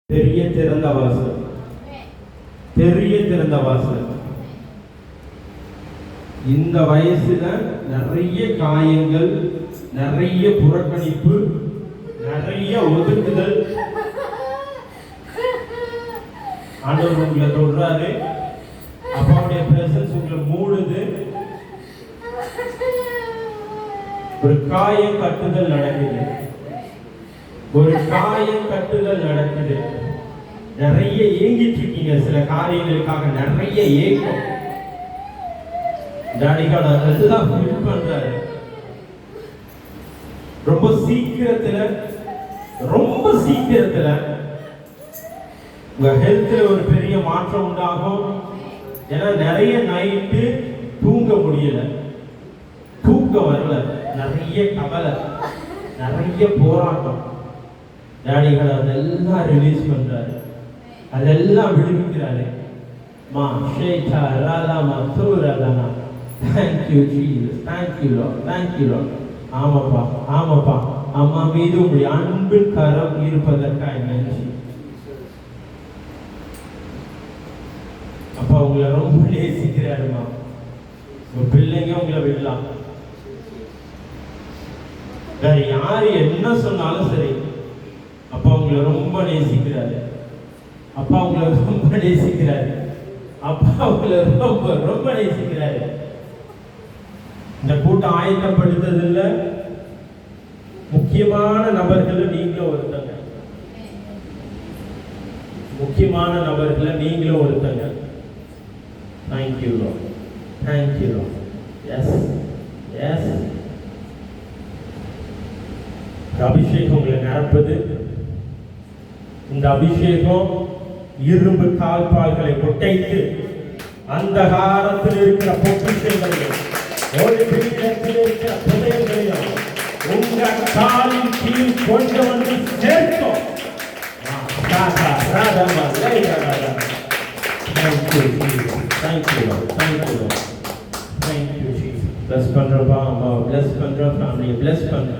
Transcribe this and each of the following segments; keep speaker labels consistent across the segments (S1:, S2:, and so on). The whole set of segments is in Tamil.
S1: பெரிய திறந்த வாசல், பெரிய திறந்த வாசல். இந்த வயசுல நிறைய காயங்கள், நிறைய புறக்கணிப்பு, நிறைய ஒதுக்குதல். ஆண்டவர் உங்களை சொல்றாரு, அப்பாவுடைய பிரசன்ஸ் உங்களை மூடுது. ஒரு காயம் கட்டுதல் நடக்குது, ஒரு காயம் கட்டுதல் நடக்குது. நிறைய ஏங்கிட்டு இருக்கீங்க சில காரியங்களுக்காக, நிறைய ஏக்கம். டாடிகாட அதெல்லாம் ஃபீல் பண்றாரு. ரொம்ப சீக்கிரத்துல உங்க ஹெல்த்ல ஒரு பெரிய மாற்றம் உண்டாகும். ஏன்னா நிறைய நைட்டு தூங்க முடியல, தூக்கம் வரல, நிறைய கவலை, நிறைய போராட்டம். டாடிகள் அதெல்லாம் ரிலீஸ் பண்றாரு, அதெல்லாம் விடுவிக்கிறாரு. மா ஷேட்டா ராலாமா சூரலானா. Thank you Jesus, thank you Lord, thank you Lord. ஆமாப்பா, ஆமாப்பா, அம்மா மீது உங்களுடைய அன்பின் கரம் இருப்பதற்காக நன்றி. அப்பா உங்களை ரொம்ப நேசிக்கிறாருமா. உங்க பிள்ளைங்க உங்களை விடலாம், வேற யாரு என்ன சொன்னாலும் சரி, அப்பா உங்களை ரொம்ப நேசிக்கிறாரு. அப்பா உங்களை ரொம்ப நேசிக்கிறாரு. அப்பா உங்களை ரொம்ப ரொம்ப நேசிக்கிறாரு. இந்த கூட்டம் ஆயத்தப்படுத்ததில்ல முக்கியமான நபர்களை நீங்களும் ஒருத்தங்க, முக்கியமான நபர்களை நீங்களும் ஒருத்தங்க. Thank you lord, thank you lord. Yes yes, அபிஷேகம் உங்களை நிரப்புது. இந்த அபிஷேகம் இரும்பு கால்பால்களை கொட்டைத்து அந்தகாரத்தில் இருக்கிற பொக்கிஷங்களையும் ஒரு பீடத்தில் இருக்கிற புதையல்களையும் உங்க காலின் கீழ் கொண்டு வந்து சேர்த்தோம். பிளஸ் பண்றப்பா அம்மா, பிளஸ் பண்ற ஃபேமிலியை பிளஸ் பண்ற.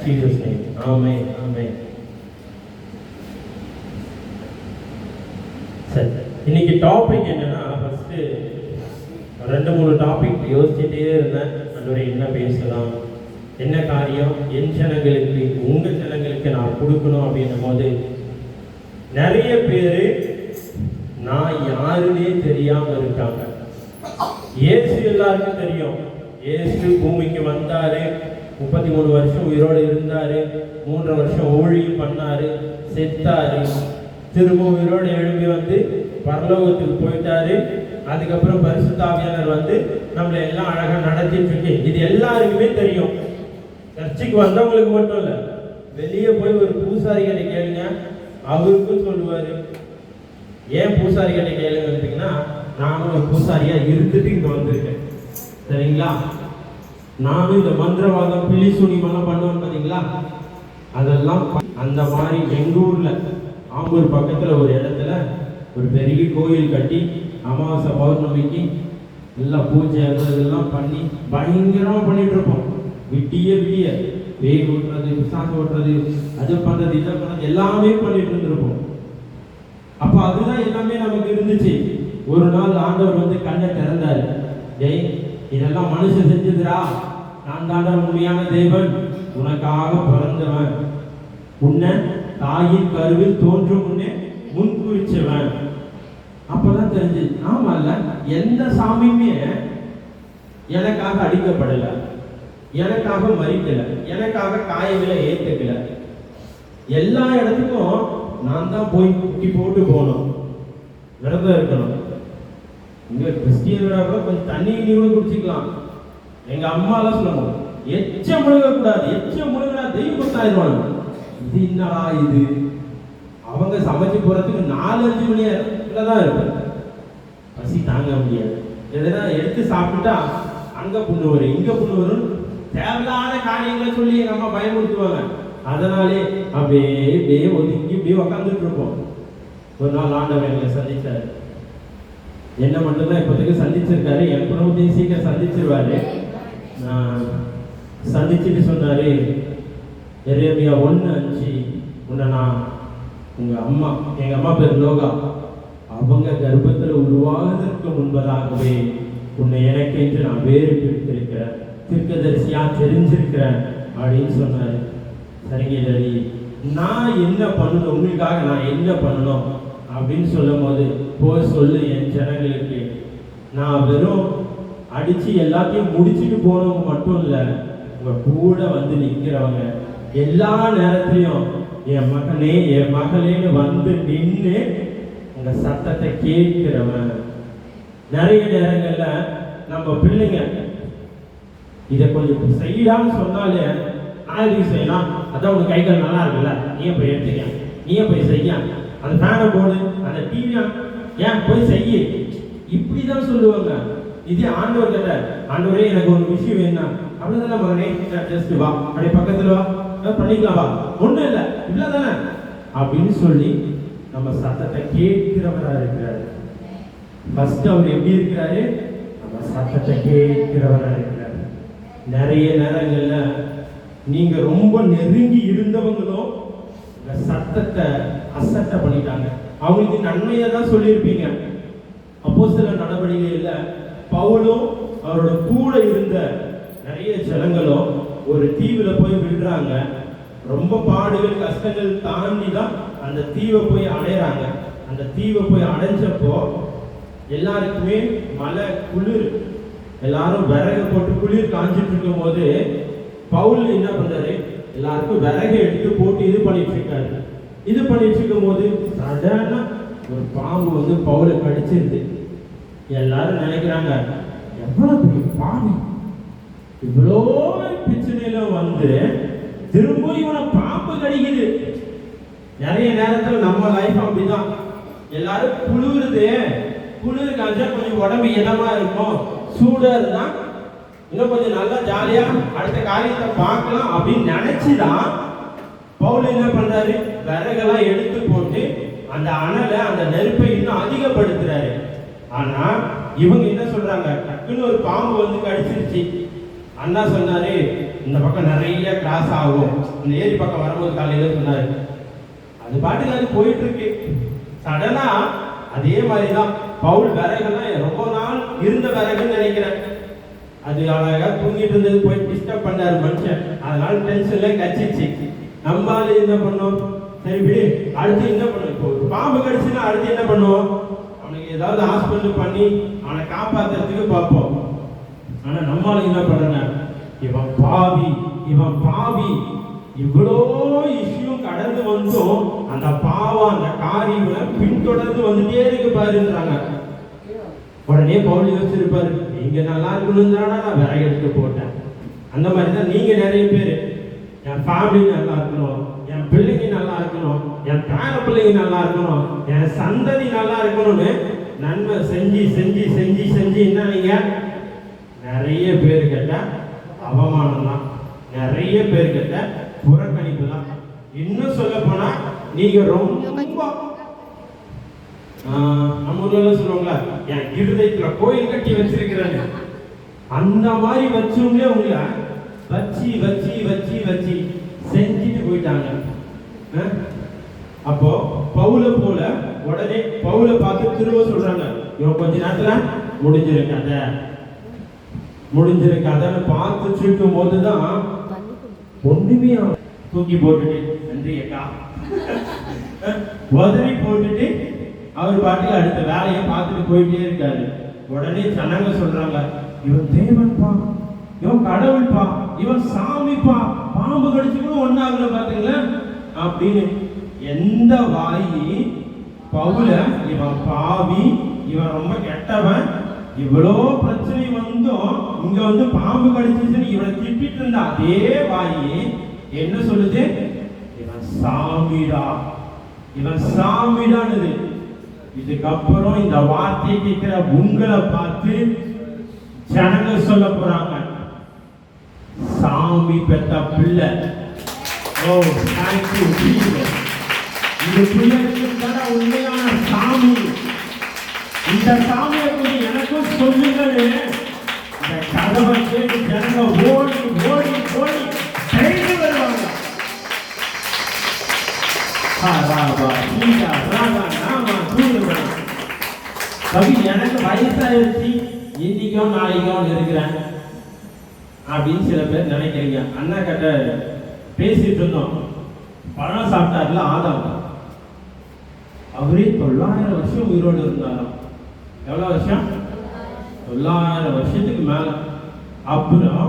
S1: Jesus name. Amen. Amen. சரி, இன்னைக்கு டாபிக் என்னன்னா, ஃபர்ஸ்ட் 2-3 டாபிக் யோசிச்சுட்டே இருந்தேன். அதோட என்ன பேசலாம், என்ன காரியம் என் ஜனங்களுக்கு உங்க ஜனங்களுக்கு நான் கொடுக்கணும் அப்படின்னும் போது நிறைய பேரு நான் யாருன்னே தெரியாம இருக்காங்க. இயேசு எல்லாருக்கும் தெரியும். இயேசு பூமிக்கு வந்தாரு, 33 வருஷம் உயிரோடு இருந்தாரு, 3 வருஷம் ஊழியம் பண்ணாரு, செத்தாரு, திரும்ப உயிரோடு எழுப்பி வந்து பரலோகத்துக்கு போயிட்டாரு. அதுக்கப்புறம் பரிசுத்த ஆவியானவர் வந்து நம்மளை எல்லாம் அழகா நடத்திட்டு இருக்கு. இது எல்லாருக்குமே தெரியும். சர்ச்சுக்கு வந்தவங்களுக்கு மட்டும் இல்ல, வெளியே போய் ஒரு பூசாரி கிட்ட கேளுங்க, அவருக்கும் சொல்லுவாரு. ஏன் பூசாரி கிட்ட கேளுங்க பார்த்தீங்கன்னா, நானும் ஒரு பூசாரியா இருந்துட்டு இங்க வந்திருக்கேன், சரிங்களா? நானும் இந்த மந்திரவாதம் பில்லி சூனியமெல்லாம் பண்ணுவேன் பார்த்தீங்களா, அதெல்லாம் அந்த மாதிரி எங்க ஊர்ல ஆம்பூர் பக்கத்துல ஒரு இடத்துல ஒரு பெரிய கோயில் கட்டி அமாவாசை பௌர்ணமிக்கு எல்லாம் பூஜை அதெல்லாம் பண்ணி பயங்கரமா பண்ணிட்டு இருப்போம். விட்டிய பேய் ஓட்டுறது, பிசாசு ஓட்டுறது, அது பண்றது, இதை பண்றது எல்லாமே பண்ணிட்டு இருந்திருப்போம். அப்ப அதுதான் எல்லாமே நமக்கு இருந்துச்சு. ஒரு நாள் ஆண்டவர் வந்து கண்ணை திறந்தாரு. டேய், இதெல்லாம் மனுஷன் செஞ்சதுரா, நான் தாண்டா உண்மையான தேவன், உனக்காக பிறந்தவன், உன்னை தாயின் கருவில் தோன்றும் முன்னே முன்குறிச்சவன். அப்பதான் தெரிஞ்சு, ஆமால எந்த சாமியுமே எனக்காக அடிக்கப்படல, எனக்காக மறிக்கல, எனக்காக காயங்களை ஏத்துக்கல. எல்லா இடத்துக்கும் நான் தான் போய் குட்டி போட்டு போகணும், விரதம் இருக்கணும். இங்க கிறிஸ்டியனோட கொஞ்சம் தண்ணி கூட குடிச்சிக்கலாம். எங்க அம்மா எல்லாம் சொல்லணும், எச்சம் முழுக கூடாது, எச்சம் முழுகினா தெய்வம் கொடுத்தாயிருவாங்க. இது என்னடா இது? அவங்க சமைச்சு போறதுக்கு 4-5 மணி நேரம் தான் இருக்கும். பசி தாங்க முடியாது. எதனா எடுத்து சாப்பிட்டுட்டா அங்க புண்ணு வரும், இங்க புண்ணு வரும், தேவையில்லாத காரியங்களை சொல்லி எங்க அம்மா பயமுறுத்துவாங்க. அதனாலே அப்படியே ஒதுங்கி இப்படியே உக்காந்துட்டு இருப்போம். ஒரு நாள் ஆண்டவர் எங்களை சந்திச்சாரு. என்ன மட்டும்தான் இப்போதைக்கு சந்திச்சிருக்காரு, எப்பவும் சீக்கிரம் சந்திச்சிருவாரு. சந்திச்சுட்டு சொன்னாரு, எரேமியா 1:5, உன்னை நான் உங்கள் அம்மா, எங்கள் அம்மா பேர் லோகா, அவங்க கர்ப்பத்தில் உருவாவதற்கு முன்பதாகவே உன்னை எனக்கென்று நான் வேறு பிரித்திருக்கிறேன், தீர்க்கதரிசியாக தெரிஞ்சிருக்கிறேன் அப்படின்னு சொன்னார். சரிங்க டாடி, நான் என்ன பண்ணணும், உங்களுக்காக நான் என்ன பண்ணணும் அப்படின்னு சொல்லும் போது, போய் சொல்லு என் ஜனங்களுக்கு, நான் வெறும் அடித்து எல்லாத்தையும் முடிச்சுட்டு போனவங்க மட்டும் இல்லை, உங்கள் கூட வந்து நிற்கிறவங்க, எல்லா நேரத்துலையும் என் மகனே என் மகளேன்னு வந்து நின்று உங்கள் சத்தத்தை கேட்கிறவன். நிறைய நேரங்களில் நம்ம பிள்ளைங்க இதை கொஞ்சம் செய்யலாம்னு சொன்னாலே, நான் எதுக்கு செய்யலாம், அதான் உங்கள் கைகள் நல்லா இருக்குல்ல, நீயே போய் எடுத்துக்க, நீயே போய் செய்ய, அந்த ஃபேனை போடு, அந்த டிவியா ஏன் போய் செய்ய, இப்படி தான் சொல்லுவாங்க. இதே ஆண்டவர் கிட்ட, ஆண்டவரே எனக்கு ஒரு விஷயம் வேணும் அப்படிதான் மகனே, ஜஸ்ட் வா, அப்படியே பக்கத்தில் வா, பண்ணிக்கலாம், வா, ஒன்றும் இல்லை, இல்லை தானே அப்படின்னு சொல்லி நம்ம சத்தத்தை கேட்கிறவராக இருக்கிறாரு. ஃபர்ஸ்ட் அவர் எப்படி இருக்கிறாரு, நம்ம சத்தத்தை கேட்கிறவராக இருக்கிறாரு. நிறைய நேரங்கள்ல நீங்க ரொம்ப நெருங்கி இருந்தவங்களும் இந்த சத்தத்தை அசட்டை பண்ணிட்டாங்க. அவங்களுக்கு நன்மையை தான் சொல்லியிருப்பீங்க. அப்போஸ்தலர் நடவடிக்கையில பவுலும் அவரோட கூட இருந்த நிறைய ஜனங்களும் ஒரு தீவுல போய் விழுறாங்க. ரொம்ப பாடுகள் கஷ்டங்கள் தாண்டி தான் அந்த தீவை போய் அடையிறாங்க. அந்த தீவை போய் அடைஞ்சப்போ எல்லாருக்குமே மழை, குளிர், எல்லாரும் விறகு போட்டு குளிர் காஞ்சிட்டு இருக்கும் போது பவுல் என்ன பண்றாரு, எல்லாருக்கும் விறகு எடுத்து போட்டு இது பண்ணிட்டு இருக்காரு. இது பண்ணிட்டு இருக்கும் போது சடனா ஒரு பாம்பு வந்து பவுலை கடிச்சிருது. எல்லாரும் நினைக்கிறாங்க, எவ்வளவு பெரிய பாம்பு, இவ்வளோ பிரச்சனையில வந்து திரும்ப இவனை பாம்பு கடிக்குது. நிறைய நேரத்தில் நம்ம லைஃப் அப்படிதான். எல்லாரும் குளிருது, குளிர் காஞ்சா கொஞ்சம் உடம்பு இதமா இருக்கும், சூடா இருந்தா இன்னும் கொஞ்சம் நல்லா ஜாலியா அடுத்த காரியத்தை பார்க்கலாம் அப்படின்னு நினைச்சுதான் பவுல் என்ன பண்றாரு, விறகெல்லாம் எடுத்து போட்டு அந்த அனலை, அந்த நெருப்பை இன்னும் அதிகப்படுத்துறாரு. ஆனா இவங்க என்ன சொல்றாங்க, டக்குன்னு ஒரு பாம்பு வந்து கடிச்சிருச்சு. அண்ணா சொன்னாரு, இந்த பக்கம் நிறைய கிராஸ் ஆகும், இந்த ஏரி பக்கம் வரும்போது காலையில சொன்னாரு. அது பாட்டுக்கு அது போயிட்டு இருக்கு. சடனா அதே மாதிரிதான் பவுல் விறகுலாம் ரொம்ப நாள் இருந்த விறகுன்னு நினைக்கிறேன், அது அழகா தூங்கிட்டு இருந்தது போய் டிஸ்டர்ப் பண்ணாரு மனுஷன். அதனால டென்ஷன்ல கச்சிச்சு. நம்மளால என்ன பண்ணோம், சரி விடு, அடுத்து என்ன பண்ணுவோம், இப்போ பாம்பு கடிச்சுன்னா அடுத்து என்ன பண்ணுவோம், அவனுக்கு ஏதாவது ஹாஸ்பிட்டல் பண்ணி அவனை காப்பாத்துறதுக்கு பார்ப்போம். ஆனா நம்மளால என்ன பண்றாங்க, இவன் பாவி, இவன் பாவி, இவ்வளோ இஷ்யூ கடந்து வந்தும் அந்த பாவம், அந்த காரியம் பின்தொடர்ந்து வந்துட்டே இருக்கு பாருன்றாங்க. உடனே பவுல் யோசிச்சிருப்பாரு, நீங்க நல்லா இருக்கணும்னு தானே நான் விறகு எடுத்து போட்டேன். அந்த மாதிரி தான் நீங்க நிறைய பேர், என் ஃபேமிலி நல்லா இருக்கணும், என் பிள்ளைங்க நல்லா இருக்கணும், என் பேர பிள்ளைங்க நல்லா இருக்கணும், என் சந்ததி நல்லா இருக்கணும்னு நன்மை செஞ்சு செஞ்சு செஞ்சு செஞ்சு என்ன நீங்க நிறைய பேர் கிட்ட அவமானம் தான், நிறைய பேர் கிட்ட புறக்கணிப்பு தான். இன்னும் சொல்ல போனா நீங்க ரொம்ப நம்ம ஊர்ல சொல்லுவாங்களா, என் இருதயத்துல கோயில் கட்டி வச்சிருக்கிறாங்க, அந்த மாதிரி வச்சவங்களே உங்களை வச்சு வச்சு வச்சு வச்சு செஞ்சுட்டு போயிட்டாங்க. அப்போ பவுல போல உடனே பவுல பார்த்து திரும்ப சொல்றாங்க, இவன் கொஞ்ச நேரத்துல முடிஞ்சிருக்காத முடிஞ்சிருக்காதன்னு பார்த்துட்டு இருக்கும் போதுதான் ஒண்ணுமே தூக்கி போட்டுட்டு நன்றி அக்கா உதறி போட்டுட்டு அவர் பாட்டுக்கு அடுத்த வேலையை பார்த்துட்டு போயிட்டே இருக்காரு. உடனே ஜனங்க சொல்றாங்க, இவன் தேவன்பா, இவன் கடவுள்பா, இவன் சாமிப்பா, பாம்பு கடிச்சு கூட ஒன்னாகல பாத்தீங்களா அப்படின்னு. எந்த வாயி பவுல இவன் பாவி, இவன் ரொம்ப கெட்டவன், இவ்வளோ பிரச்சனை வந்தும் இங்க வந்து பாம்பு கடிச்சிச்சுன்னு இவனை திட்டிட்டு இருந்த அதே வாயி என்ன சொல்லுது, இவன் சாமிடா, இவன் சாமிடான்னு. இதுக்கப்புறம் இந்த வார்த்தையை கேட்கிற உங்களை பார்த்து ஜனங்க சொல்ல போறாங்க, சாமி பெத்த பிள்ளை. ஓ தேங்க் யூ ஜீசஸ். இந்த பிள்ளைக்கு தான் உண்மையான சாமி. இந்த சாமியை கொஞ்சம் எனக்கும் சொல்லுங்கள். இந்த கதவை கேட்டு ஜனங்க ஓடி ஓடி ஓடி கைது வருவாங்க. கவி எனக்கு வயசாயிருச்சு, இன்னைக்கோ நாளைக்கோ இருக்கிறேன் அப்படின்னு சில பேர் நினைக்கிறீங்க. அண்ணா கிட்ட பேசிட்டு இருந்தோம். பழம் சாப்பிட்டாருல ஆதாம், அவரே 900 வருஷம் உயிரோடு இருந்தாராம். எவ்வளவு வருஷம்? 900 வருஷத்துக்கு மேல. அப்புறம்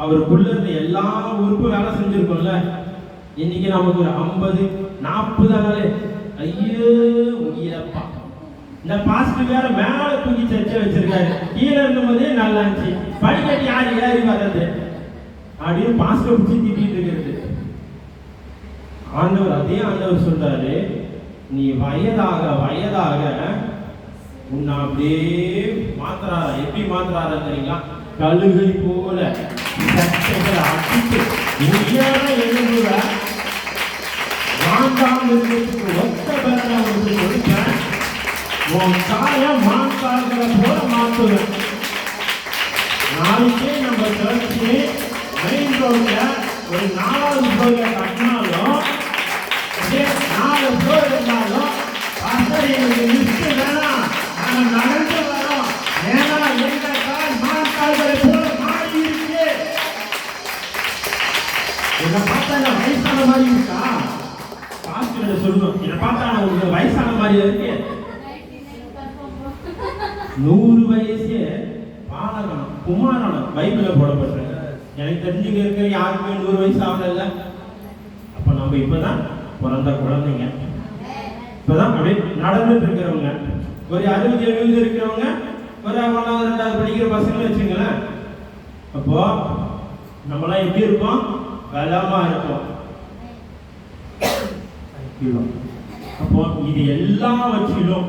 S1: அவருக்குள்ள இருந்த எல்லா உறுப்பு வேலை செஞ்சிருக்கோம்ல. இன்னைக்கு நமக்கு ஒரு 50-40 வேலை. ஐயோ உயிரப்பா, இந்த பாஸ்டர் வேற மேல தூக்கி சர்ச்சை வச்சிருக்காரு, கீழே இருக்கும் போதே நல்லா இருந்துச்சு, படிக்கட்டு யார் ஏறி வர்றது அப்படின்னு பாஸ்டர் பிடிச்சி திட்டிட்டு இருக்கிறது. ஆண்டவர், அதே ஆண்டவர் சொல்றாரு, நீ வயதாக வயதாக உன்னை அப்படியே மாத்துறாரா. எப்படி மாத்துறாரா தெரியுங்களா? கழுகை போல சட்டைகளை அடித்து எழுதுவ மாந்தாம் இருக்கிறதுக்கு ஒத்த பேர கொடுப்பேன். உன் தாய மாந்தாள்களை போல மாத்துவேன். நாளைக்கே நம்ம சர்ச்சு மெயின் ரோட்ல ஒரு 4வது ஃப்ளோர்ல கட்டினாலும் 4 ஃப்ளோர் இருந்தாலும் எனக்கு லிஸ்ட் வேணாம், நாங்கள் நடந்து வரோம். ஏன்னா எங்க கால் மாந்தாள்களை போல மாறி இருக்கு. என்னை பார்த்தா என்ன வயசான மாதிரி இருக்கா? பாஸ்டர் சொல்லணும், என்னை பார்த்தா உங்களுக்கு வயசான மாதிரி இருக்கு. 100 வயசே பாலகனம் குமாரனம் பைபிள்ல போடப்பட்டிருக்கு. எனக்கு தெரிஞ்சுங்க இருக்கிற யாருக்குமே 100 வயசு ஆகல. அப்ப நம்ம இப்பதான் பிறந்த குழந்தைங்க, இப்பதான் அப்படியே நடந்துட்டு இருக்கிறவங்க. ஒரு 60-70 இருக்கிறவங்க, ஒரு 1வது 2வது படிக்கிற பசங்க வச்சுங்களேன். அப்போ நம்மளாம் எப்படி இருப்போம்? பலமா இருப்போம். அப்போ இது எல்லாவற்றிலும்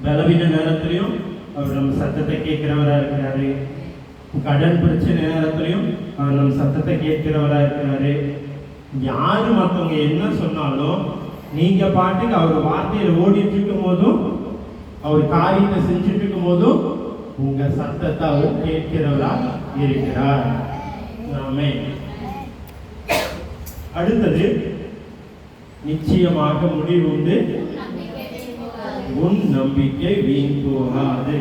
S1: பலவீன நேரத்திலையும் அவர் நம்ம சத்தத்தை கேட்கிறவரா இருக்கிறாரு. கடன் பிரச்சனை நேரத்திலையும் அவர் நம்ம சத்தத்தை கேட்கிறவரா இருக்கிறாரு. யாரு மற்றவங்க என்ன சொன்னாலும் நீங்க பாட்டுக்கு அவர் வார்த்தையில ஓடிட்டு இருக்கும் போதும், அவர் காரியத்தை செஞ்சுட்டு இருக்கும் போதும் உங்க சத்தத்தை அவர் கேட்கிறவரா இருக்கிறார். நாமே அடுத்தது, நிச்சயமாக முடிவு உண்டு, உன் நம்பிக்கை வீண் போகாது.